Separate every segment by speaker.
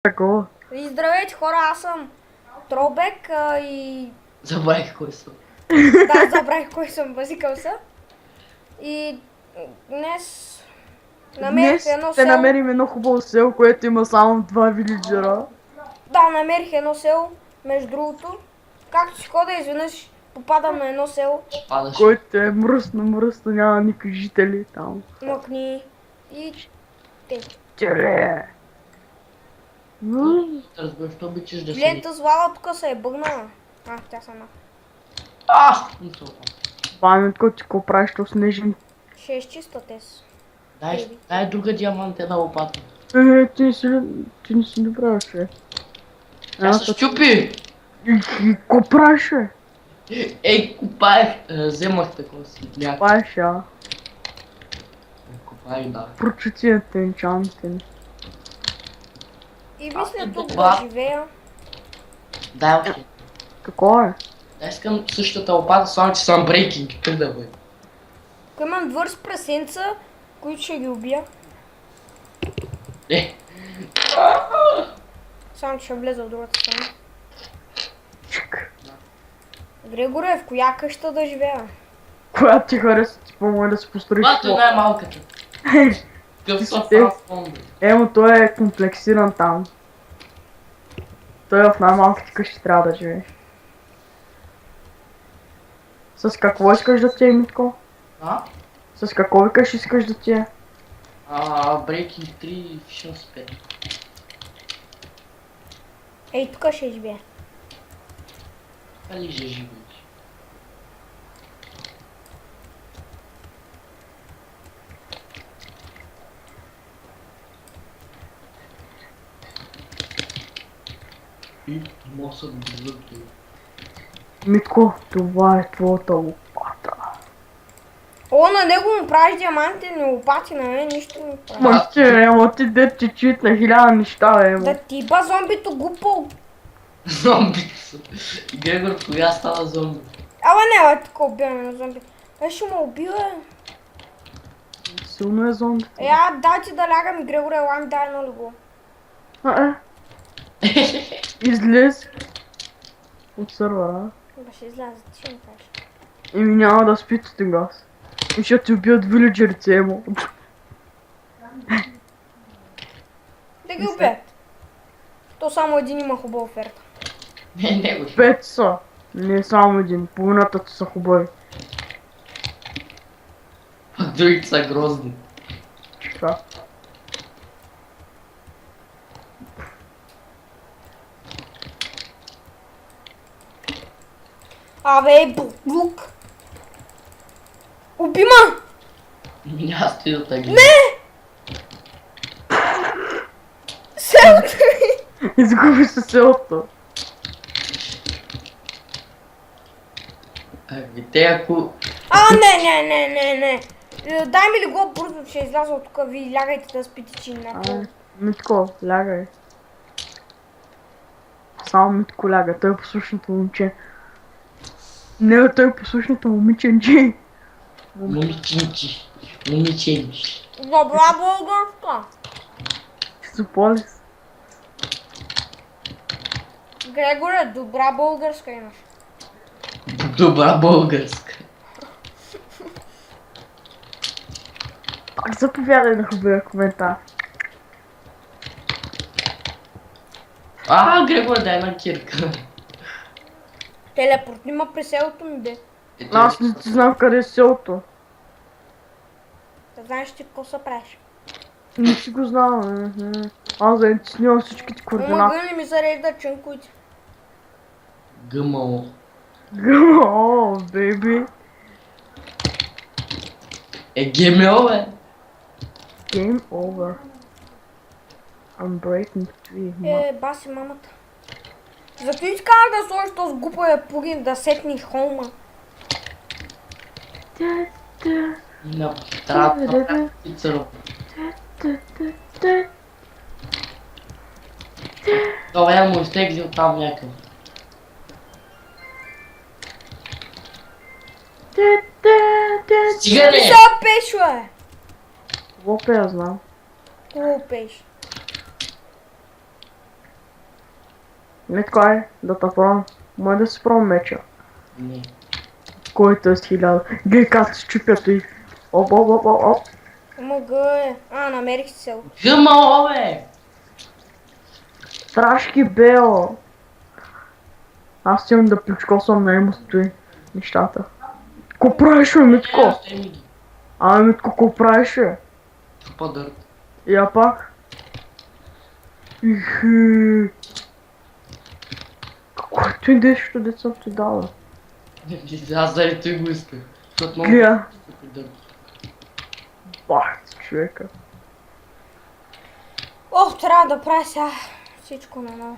Speaker 1: Такова.
Speaker 2: И здравейте хора, аз съм Тробек и...
Speaker 3: Забравих кой съм.
Speaker 2: Да, забравих кой съм, базикал се. И днес намерих
Speaker 1: Днес
Speaker 2: едно
Speaker 1: ще
Speaker 2: село.
Speaker 1: намерим едно хубаво село, което има само два вилиджера.
Speaker 2: Да, намерих едно село, между другото. Както си хода, изведнъж попадам на едно село,
Speaker 3: Падаш.
Speaker 1: Който е мръсно, няма никакви жители там.
Speaker 2: мъкни и... те.
Speaker 1: Тире.
Speaker 3: Разбираш, що обичаш да си.
Speaker 2: Гледайте звала тук се е бъгнала. Тя сама.
Speaker 3: Не толкова.
Speaker 1: Паметко, ти какво правиш, то снежен?
Speaker 2: Ще е чиста тес.
Speaker 3: Дай друга диамант, една лопата.
Speaker 1: Ти не си добра, че.
Speaker 3: Тя се щупи!
Speaker 1: И какво правиш, бе?
Speaker 3: Ей, копаех, вземах такова си. Бях.
Speaker 1: Правиш, а?
Speaker 3: Копаех, да.
Speaker 1: Прочутията енчантен.
Speaker 2: И мисля тук да
Speaker 3: това-
Speaker 2: живея.
Speaker 3: Дай още.
Speaker 1: Какво е?
Speaker 3: Да искам същата лопата, само че съм брейкинг. Как да бъде?
Speaker 2: Ако имам двър с прасенца, които ще ги убия.
Speaker 3: Е,
Speaker 2: Само че ще влеза в другата страна.
Speaker 1: Чик.
Speaker 2: Грегоре, в коя къща да живея?
Speaker 1: Коя ти хареса, ти помогна да си построиш
Speaker 3: това е най-малката. Какъв са
Speaker 1: Е.
Speaker 3: франсфон, бе.
Speaker 1: Емо, той е комплексиран там. Той в най-малките къщи трябва да живее. С какво искаш да ти е, Митко?
Speaker 3: А?
Speaker 1: С какво викаш искаш да ти е?
Speaker 3: Брейкинг 3 и Fission 5.
Speaker 2: Ей, тук ще живея.
Speaker 3: Дали ще живееш? И моса да
Speaker 1: Митко, това е твоята лопата.
Speaker 2: О, на него му правиш диамантени лопати, на мен нищо не прави.
Speaker 1: Мъче, Емо, ти де ти чит на хиляда неща, бе, Емо.
Speaker 2: Да ти ба зомбито глупо.
Speaker 3: Зомби са. Грегор, кога стана зомби?
Speaker 2: Ала не, бе, тук убиваме на зомби. Ще ме убива.
Speaker 1: Силно е зомби.
Speaker 2: Дай ти да лягам и Грегоре, ела ми дай едно легло.
Speaker 1: Излез от сървъра.
Speaker 2: Да ще изляза, ти ще ми кажеш.
Speaker 1: Еми няма да спите газ. И ще ти убият вилиджерите, Емо.
Speaker 2: Да ги убият. То само един има хубава оферта.
Speaker 3: Не го.
Speaker 1: Пет са. Не само един. Половината са хубави.
Speaker 3: Пък другите са грозни.
Speaker 1: Чека.
Speaker 2: Абе, буклук. Убима!
Speaker 3: Няма стои да тъги.
Speaker 2: Селото ми!
Speaker 1: Изгуби се селото.
Speaker 3: Те ако...
Speaker 2: Не. Дай ми легло бързо, ще изляза от тук. Ви лягайте да спите, че не.
Speaker 1: Митко, лягай. Само Митко ляга, той е послушното момче. Не, той е послушното момиченче.
Speaker 3: Момичинчи. Момиченчи.
Speaker 2: Добра българска.
Speaker 1: Синополис.
Speaker 2: Грегоре, добра българска имаш.
Speaker 3: Добра българска.
Speaker 1: Пак заповядай на хубавия коментар.
Speaker 3: Грегор, дай една кирка.
Speaker 2: Телепортни ма при селото ми, бе.
Speaker 1: Аз не знам къде е селото.
Speaker 2: Да знаеш ти какво се правиш.
Speaker 1: Не си го знам. Аз да ти снимам всичките координати.
Speaker 2: Помага ли ми зарежда чънкуите?
Speaker 3: ГМО.
Speaker 1: О, бейби.
Speaker 3: ГМО, бе.
Speaker 1: Game over. I'm breaking 3.
Speaker 2: Баси мамата. Зато исках да сложиш този глупавия пугин да сетни холма.
Speaker 3: На трата пицаро. Това я му изтегли от там някъв. Стига
Speaker 2: Ти
Speaker 3: не!
Speaker 2: са пеш, бе!
Speaker 1: Какво пея знам?
Speaker 2: Хубаво пеш.
Speaker 1: Митко е, да те пробвам. Може да си пробвам меча.
Speaker 3: Не.
Speaker 1: Който е с 1000. Гледай как се чупят и... Оп.
Speaker 2: МГ. Намерих си село.
Speaker 3: Гъмало, бе!
Speaker 1: Страшки бео. Аз имам да плючкосвам на емо стои нещата. Ко правиш, бе, Митко?
Speaker 3: Остави ми ги.
Speaker 1: Митко, ко правиш, бе?
Speaker 3: Чупа дърт.
Speaker 1: Я пак. Ихи. Каквото и нещо да съм ти дала.
Speaker 3: Аз заради той го исках. Защото много
Speaker 1: Гледа.
Speaker 3: чупи дърт.
Speaker 1: Бах, човека.
Speaker 2: Трябва да правя сега всичко на ново.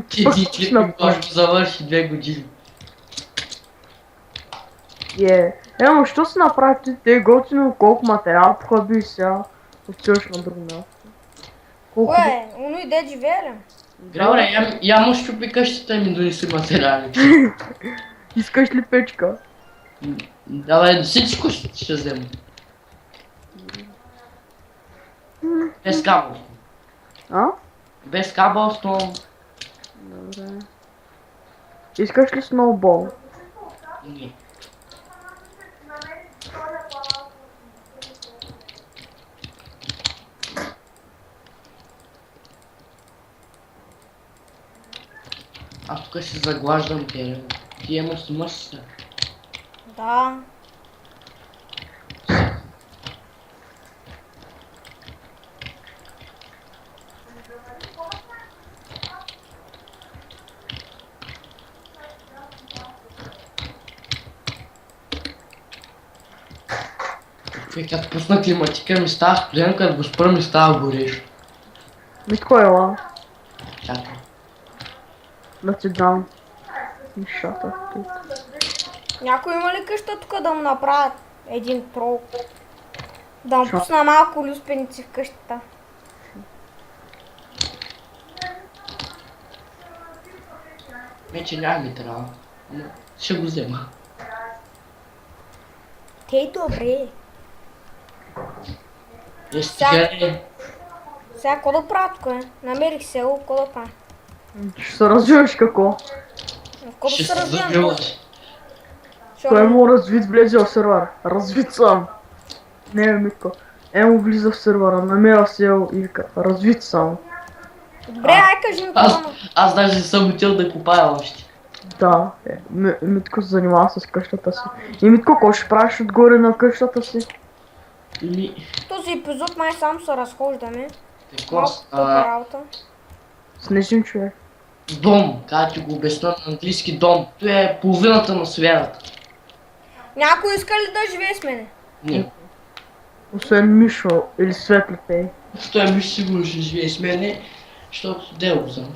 Speaker 3: Ти ще завърши 2 години.
Speaker 1: Емо, що се направи ти? Те готино колко материал походи и сега отиваш на друго място. Колко...
Speaker 2: Оно и де живеем.
Speaker 3: Добре, я му щупи къщата и ми донеси материали.
Speaker 1: Искаш ли печка?
Speaker 3: Давай, всичко ще взема. Без кабел. Без кабел, стон.
Speaker 1: Добре. Искаш ли сноубол?
Speaker 3: Не. Аз тук ще заглаждам терена. Ти емо снимаш се.
Speaker 2: Да.
Speaker 3: Като пусна климатика ми става студен, като го спра ми става горещ.
Speaker 1: Митко ела,
Speaker 3: Чакай.
Speaker 1: да ти дам нещата тук.
Speaker 2: Някой има ли къща тук да му направят един трол? Да му пусна малко люспеници в къщата.
Speaker 3: Вече няма ми трябва. Но ще го взема.
Speaker 2: Тей добре.
Speaker 3: Сега
Speaker 2: Сега какво да правя тук? Намерих село, какво да правя?
Speaker 1: Ще се развиваш какво?
Speaker 2: Какво да
Speaker 3: ще
Speaker 2: се
Speaker 3: се
Speaker 2: развивам?
Speaker 3: завиваш.
Speaker 1: Той му развит влезе в сервер. Развит съм. Не, Митко. Емо влиза в сервера, намеря село и вика, развит съм.
Speaker 2: Добре, ай кажи ми какво.
Speaker 3: Аз даже не съм отил да копая още.
Speaker 1: Да, Митко се занимава с къщата си. И Митко, какво ще правиш отгоре на къщата си?
Speaker 3: Ими,
Speaker 2: Този епизод май само се разхождаме.
Speaker 3: какво?
Speaker 2: Малко тъпа работа.
Speaker 1: Снежен човек.
Speaker 3: Дом, как ти го обясня на английски дом. Той е половината на сферата.
Speaker 2: Някой иска ли да живее с мене?
Speaker 3: Не.
Speaker 1: Освен Мишо или Светлите.
Speaker 3: Той ми сигурно ще живее с мене, защото дело знам.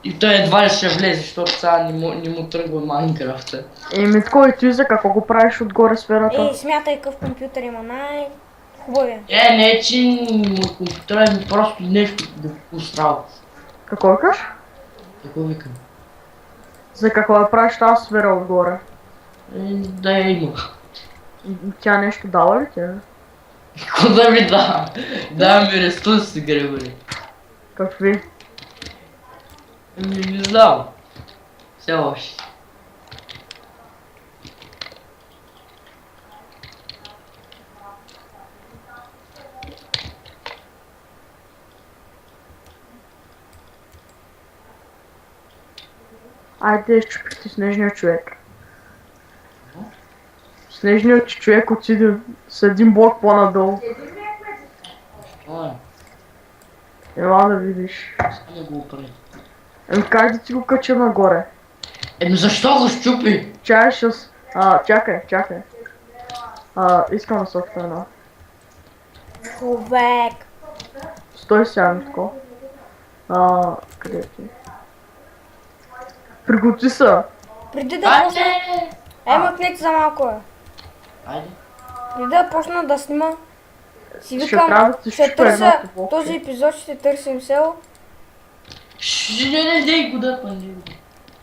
Speaker 3: И той едва ли ще влезе, защото сега не му тръгва Майнкрафта.
Speaker 1: Митко, и ти за какво го правиш отгоре сферата?
Speaker 2: Смятай какъв компютър има най-хубавия.
Speaker 3: Не, че му компютъра ми просто нещо да пострава.
Speaker 1: Какво викаш?
Speaker 3: Какво викам?
Speaker 1: За какво да правиш тази сфера отгоре?
Speaker 3: Да я има.
Speaker 1: Тя нещо дала ли ти?
Speaker 3: Какво да ми да? Да ми ресурси, Григори.
Speaker 1: Какви?
Speaker 3: Не знам. Все още.
Speaker 1: Айде, щупихте снежния човек. Снежният човек отиде с един блок по-надолу. Ела да видиш.
Speaker 3: Не го оправи.
Speaker 1: Как да ти го кача нагоре?
Speaker 3: Защо го щупи?
Speaker 1: Чакай. Искам да сочка една.
Speaker 2: Човек.
Speaker 1: Стой сега, Митко. Къде ти? Приготви се!
Speaker 2: Преди да почна...
Speaker 3: Айде!
Speaker 2: Мъкнете за малко,
Speaker 3: Айде.
Speaker 2: Преди да почна да снима, си
Speaker 1: Ще
Speaker 2: викам,
Speaker 1: трябва да ти
Speaker 2: ще
Speaker 1: щупя
Speaker 2: търся,
Speaker 1: едното блокче.
Speaker 2: този епизод ще търсим село
Speaker 3: Не дей го да пънди.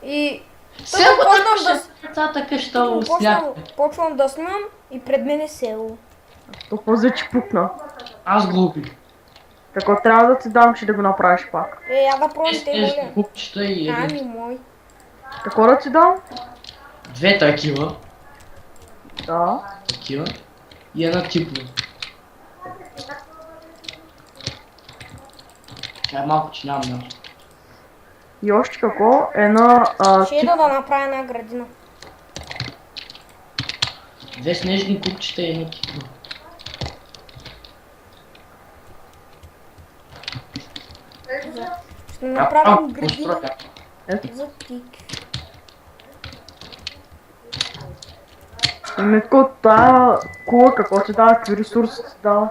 Speaker 2: и
Speaker 3: Сега го
Speaker 2: почнам да
Speaker 3: децата къща сняг.
Speaker 2: почвам да снимам и пред мен е село.
Speaker 1: То пази, че пукна.
Speaker 3: Аз го убих.
Speaker 1: Какво трябва да ти дам, че да го направиш пак?
Speaker 2: Я да пробвам те
Speaker 3: Естествено,
Speaker 2: моля.
Speaker 3: купчета и
Speaker 2: Ами мой.
Speaker 1: Какво да ти дам?
Speaker 3: две такива.
Speaker 1: Да.
Speaker 3: Такива. И една типова. Чай малко, че нямам място.
Speaker 1: И още какво? Една
Speaker 2: Ще ида да направя една градина.
Speaker 3: Две снежни купчета и една типова.
Speaker 2: Ще направим градина
Speaker 3: Построя.
Speaker 2: за тик.
Speaker 1: Митко, тая кула какво ти дава, какви ресурси ти дава?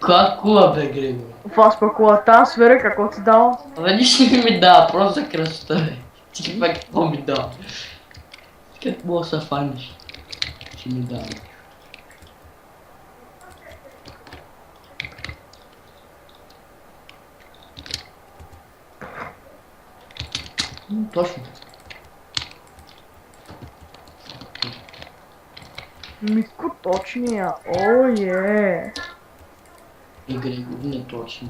Speaker 3: Коя кула бе, Грегор?
Speaker 1: Това пък кула, тая сфера какво ти дава?
Speaker 3: Абе нищо не ми дава, просто за красота бе. Ти пак какво ми дава? Как мога да се фаниш? Че ми дава. Точно.
Speaker 1: Митко, точния, о е.
Speaker 3: И Грегор не точно.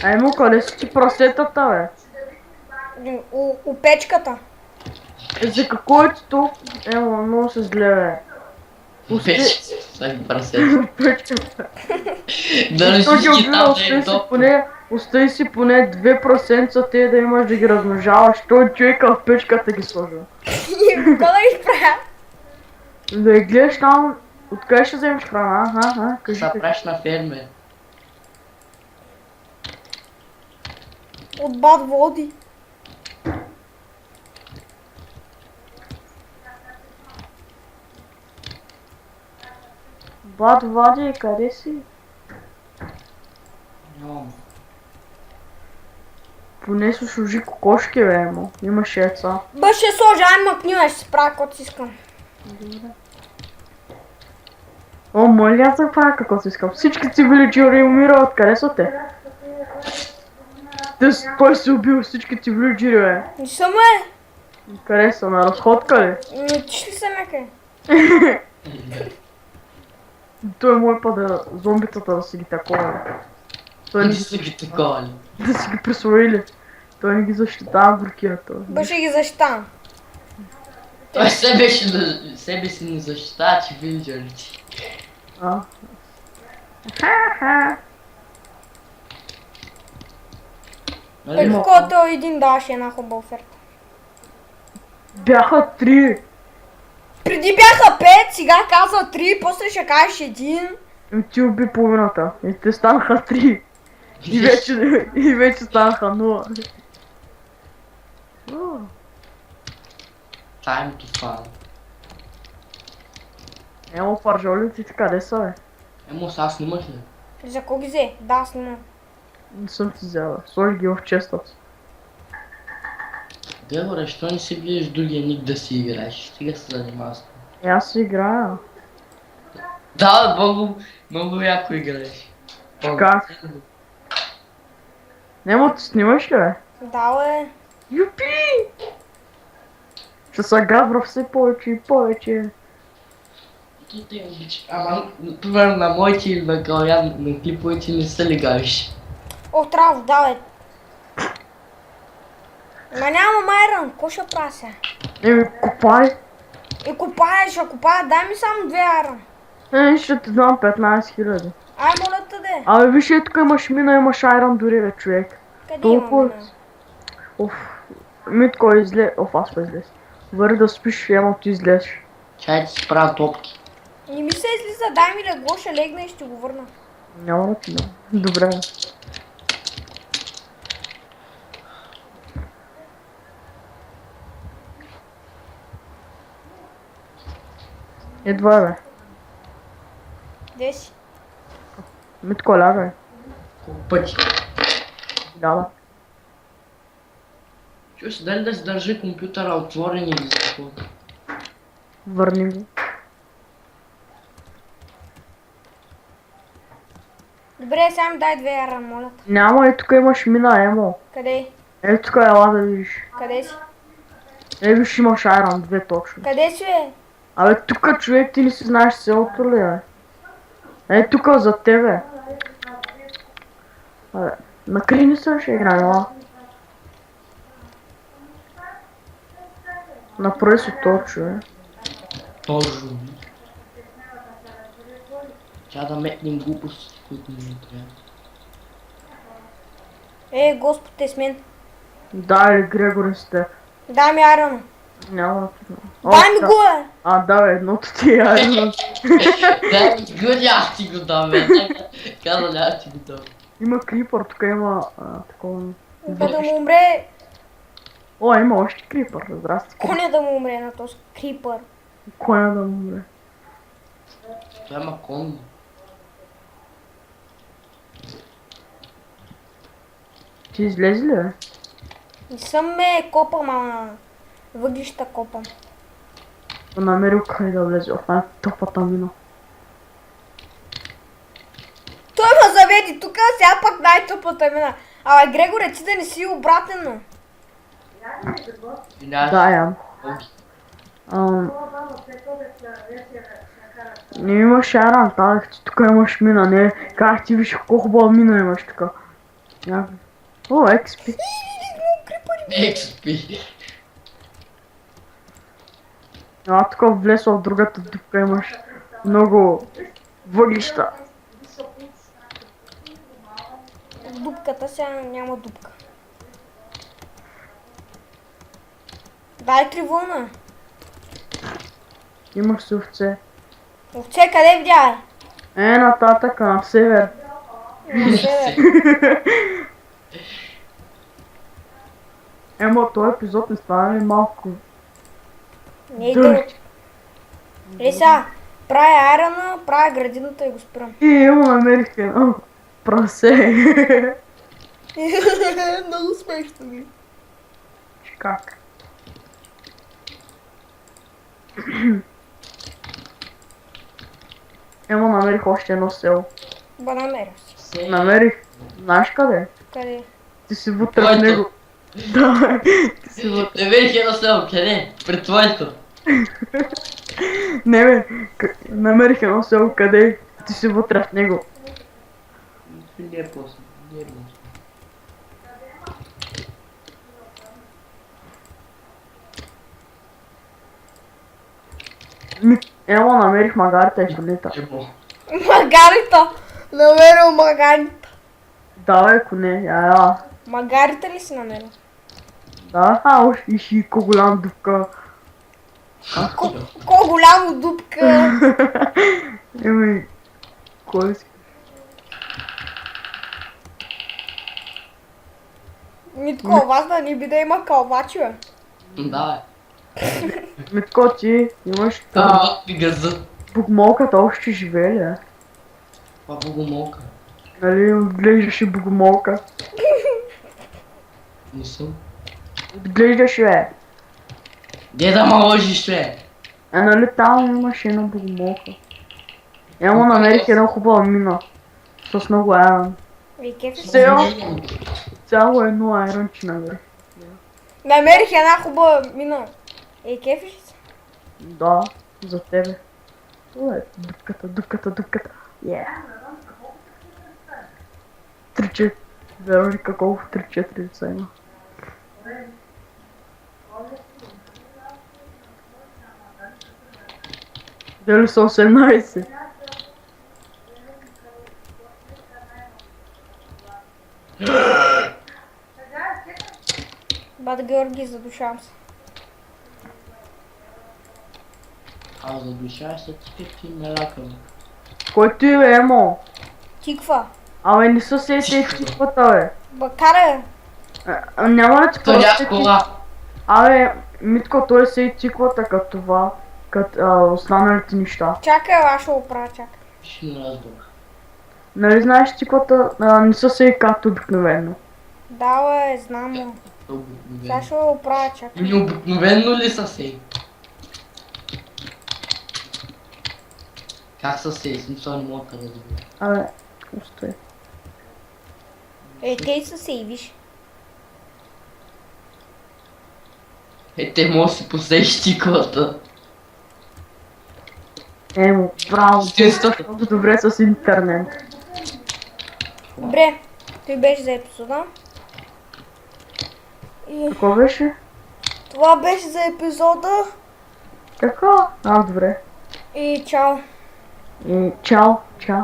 Speaker 1: Емо, къде са ти прасетата, бе?
Speaker 2: У печката.
Speaker 1: За какво е ти толкова? Емо, много се зле, бе.
Speaker 3: Вече са ги прасета.
Speaker 1: Печката.
Speaker 3: Дали
Speaker 1: Той ги
Speaker 3: всички
Speaker 1: огледа,
Speaker 3: там да е топло.
Speaker 1: остави си поне 2% те да имаш да ги размножаваш. Той човека в печката ги сложил.
Speaker 2: Какво да изправя?
Speaker 1: Да я гледаш там, откъде ще вземеш храна, кажи.
Speaker 3: Са правиш на фермер.
Speaker 2: От бад води.
Speaker 1: Бат Влади, къде си?
Speaker 3: Нямам.
Speaker 1: Поне се служи кокошки, бе, емо. Имаш яйца.
Speaker 2: Бе, ще сложа, ай мъкни, ме, ще си правя каквото си искам.
Speaker 1: О, моля аз да правя какво си искам. Всички ти вилиджери умират, къде са те? Той си убил всички ти вилиджери, бе.
Speaker 2: Не съм, бе.
Speaker 1: Къде са, на разходка ли?
Speaker 2: Тиш ли се, меке?
Speaker 1: Той му е па да зомбитата да си ги такова. Той не
Speaker 3: Не
Speaker 1: ги,
Speaker 3: са ги такова ли?
Speaker 1: да си ги присвоили. Той не ги защитава буркията.
Speaker 2: Бе, ще ги защитавам.
Speaker 3: Той себе си не защитава, че вилджерите.
Speaker 1: А. Ха-ха.
Speaker 3: Нали
Speaker 2: Е,
Speaker 3: мога?
Speaker 2: каквото един даваше една хубава оферта.
Speaker 1: Бяха 3.
Speaker 2: Преди бяха 5, сега казва 3, после ще кажеш 1.
Speaker 1: И ти уби половината. И те станаха 3. И вече станаха 0.
Speaker 3: Time to fun.
Speaker 1: Емо паржолиците къде са, бе?
Speaker 3: Емо, сега снимаш ли?
Speaker 2: За кого ги взе? Да, снимам.
Speaker 1: Не съм ти взела. Сложи ги в честата.
Speaker 3: Грегоре, що не си гледаш другия ник да си играеш? Стига се занимава с това.
Speaker 1: И аз си играя.
Speaker 3: Да, много яко играеш.
Speaker 1: Как? Немо, ти снимаш ли, бе?
Speaker 2: Да, бе.
Speaker 1: Юпи! Ще се гавра все повече и повече.
Speaker 3: Ама, примерно на моите или на Калян, на клиповете не са ли гавиш?
Speaker 2: О, трябва вода, бе. Ма нямам айрон, какво ще правя сега?
Speaker 1: Еми, копай.
Speaker 2: И копая, ще копая, дай ми само 2 айрон.
Speaker 1: Ще ти дам 15 000.
Speaker 2: Ай, моля те де.
Speaker 1: Абе, виж, тук имаш мина, имаш айрон дори, бе, човек.
Speaker 2: Къде
Speaker 1: толкова-
Speaker 2: имам мина?
Speaker 1: Оф, Митко излез. Оф, аз па излез. Вари да спиш, емо ти излезеш.
Speaker 3: Чай да си правя топки.
Speaker 2: Не ми се излиза, дай ми легло, ще легна и ще го върна.
Speaker 1: Няма да ти дам. Добре. Едва, бе.
Speaker 2: Де си?
Speaker 1: Митко, лягай.
Speaker 3: Колко пъти?
Speaker 1: Да.
Speaker 3: Чуй се, дали да си държи компютъра отворен или за какво?
Speaker 1: Върни го.
Speaker 2: Добре, сега ми дай 2 ера, моля.
Speaker 1: Няма и тук имаш мина, емо.
Speaker 2: Къде?
Speaker 1: Ето тук ела да видиш.
Speaker 2: Къде си?
Speaker 1: Виж имаш айрон, 2 точно.
Speaker 2: Къде си, бе?
Speaker 1: Абе тук човек ти не си знаеш селото ли е? Е тук за тебе. Абе, накри не се ще играем, ела. Направи си то човек.
Speaker 3: Точно. Тя да метнем глупости, които ми не трябва.
Speaker 2: Господ е с мен.
Speaker 1: Да, или Грегори сте.
Speaker 2: Дай ми айрона.
Speaker 1: Няма да ти знам.
Speaker 2: Дай ми го, бе!
Speaker 1: Да, бе, едното ти е айрон.
Speaker 3: Дай ми го, няма ти го дам, бе. Каза, няма ти го дам.
Speaker 1: Има крипър, тук има такова...
Speaker 2: Да му умре.
Speaker 1: О, има още крипър, здрасти.
Speaker 2: Коня да му умре на този крипър.
Speaker 1: Коня да му умре.
Speaker 3: Това има кон.
Speaker 1: Ти излезе ли, бе?
Speaker 2: Не съм ме копам, ама въглища копам.
Speaker 1: Намерил къде да влезе в най-тъпата мина.
Speaker 2: Той ме заведи тук, сега пак най-тъпата мина. Абе, Грегоре, ти да не си обратен.
Speaker 1: Да, ям. Не имаш айрон, казах ти тук имаш мина, не. Как ти виж колко хубава мина имаш така. О, XP.
Speaker 3: XP.
Speaker 1: Тук влез в другата дупка имаш много въглища.
Speaker 2: В дупката сега няма дупка. Дай кривулна.
Speaker 1: Имаш си овце.
Speaker 2: Овце, къде видя,
Speaker 1: Нататък, на север.
Speaker 2: На север.
Speaker 1: Ема, този епизод не стана ли малко?
Speaker 2: Не е дълго. Сега, правя айрона, правя градината и го спирам.
Speaker 1: Намерих едно прасе.
Speaker 2: Много смешно ми.
Speaker 1: Как? Намерих още едно село.
Speaker 2: Ба, намеря си.
Speaker 1: Намерих. Знаеш къде?
Speaker 2: Къде?
Speaker 1: Ти си вътре в него. Да, ти си вътре.
Speaker 3: Намерих едно село, къде? Пред твоето.
Speaker 1: Не бе, намерих едно село къде ти си вътре в него.
Speaker 3: Не е после. Не е после.
Speaker 1: Намерих магарите и шалита.
Speaker 2: Магарита! Намерил магарита.
Speaker 1: Да бе, коне, ела.
Speaker 2: Магарита ли си намерил?
Speaker 1: Да, още и голям дупка.
Speaker 2: Ко голямо дупка.
Speaker 1: Кой си?
Speaker 2: Митко, вас да не би да има калвачи, бе.
Speaker 3: Да,
Speaker 1: Митко, ти имаш
Speaker 3: това ми газа.
Speaker 1: богомолката още живее ли, бе?
Speaker 3: Това богомолка.
Speaker 1: Нали, отглеждаше богомолка.
Speaker 3: Не съм.
Speaker 1: Отглеждаше, бе.
Speaker 3: Де да ме лъжиш, бе?
Speaker 1: Нали там имаше една богомолка. Намерих една хубава мина. С много айрон.
Speaker 2: Кефи си.
Speaker 1: Цяло едно айронче намерих.
Speaker 2: Намерих една хубава мина. Кефи си.
Speaker 1: Да, за тебе. Това е дупката. Вероника, колко 3-4 деца има. Дали са 18?
Speaker 2: Бат Георги, задушавам се.
Speaker 3: Задушаваш се ти ме лакам.
Speaker 1: Кой ти бе, емо?
Speaker 2: Тиква.
Speaker 1: Абе, не са се тиквата, бе.
Speaker 2: Бакара.
Speaker 1: Няма да ти
Speaker 3: То няма кола.
Speaker 1: Абе, Митко, той се тиквата като това. Като останалите неща.
Speaker 2: Чакай, аз ще го правя, чакай.
Speaker 3: Ще не разбрах.
Speaker 1: Нали знаеш тиквата не са се както обикновено.
Speaker 2: Да, бе, знам му. Сега ще го правя, чакай.
Speaker 3: Необикновено ли са се? Как са се? Смисъл не мога да разбера.
Speaker 1: Абе, устой.
Speaker 2: Те са сейвиш.
Speaker 3: Те може да си посееш тиклата.
Speaker 1: Емо, браво,
Speaker 3: Ти сто-
Speaker 1: много добре с интернет.
Speaker 2: Добре, той беше за епизода. И
Speaker 1: Какво беше?
Speaker 2: това беше за епизода.
Speaker 1: Така? А, добре.
Speaker 2: И чао.
Speaker 1: И чао, чао.